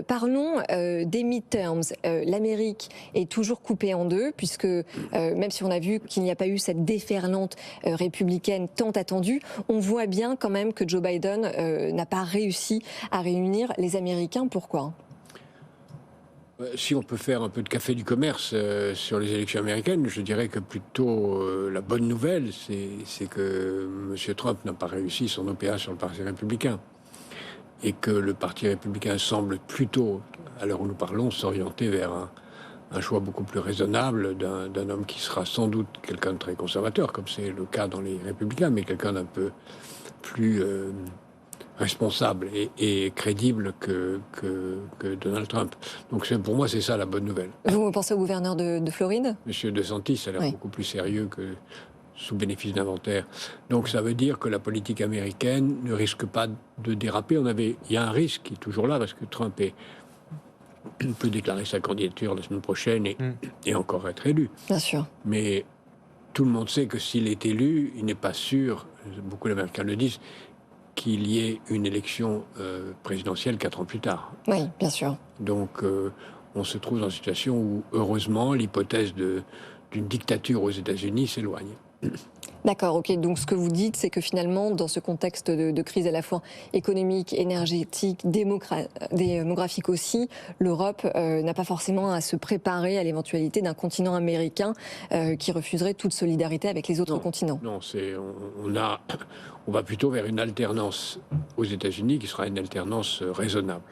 Parlons des midterms. L'Amérique est toujours coupée en deux, puisque même si on a vu qu'il n'y a pas eu cette déferlante républicaine tant attendue, on voit bien quand même que Joe Biden n'a pas réussi à réunir les Américains. Pourquoi ? Si on peut faire un peu de café du commerce sur les élections américaines, je dirais que plutôt la bonne nouvelle, c'est que M. Trump n'a pas réussi son OPA sur le Parti républicain. Et que le Parti républicain semble plutôt, à l'heure où nous parlons, s'orienter vers un choix beaucoup plus raisonnable d'un homme qui sera sans doute quelqu'un de très conservateur, comme c'est le cas dans les républicains, mais quelqu'un d'un peu plus responsable et crédible que Donald Trump. Donc pour moi, c'est ça la bonne nouvelle. Vous pensez au gouverneur de Floride ? Monsieur DeSantis a l'air beaucoup plus sérieux que sous bénéfice d'inventaire. Donc ça veut dire que la politique américaine ne risque pas de déraper. Il y a un risque qui est toujours là, parce que Trump peut déclarer sa candidature la semaine prochaine et encore être élu. Bien sûr. Mais tout le monde sait que s'il est élu, il n'est pas sûr, beaucoup d'Américains le disent, qu'il y ait une élection présidentielle 4 ans plus tard. Oui, bien sûr. Donc on se trouve dans une situation où, heureusement, l'hypothèse d'une dictature aux États-Unis s'éloigne. D'accord, ok. Donc ce que vous dites, c'est que finalement, dans ce contexte de crise à la fois économique, énergétique, démographique aussi, l'Europe n'a pas forcément à se préparer à l'éventualité d'un continent américain qui refuserait toute solidarité avec les autres continents. Non, on va plutôt vers une alternance aux États-Unis qui sera une alternance raisonnable.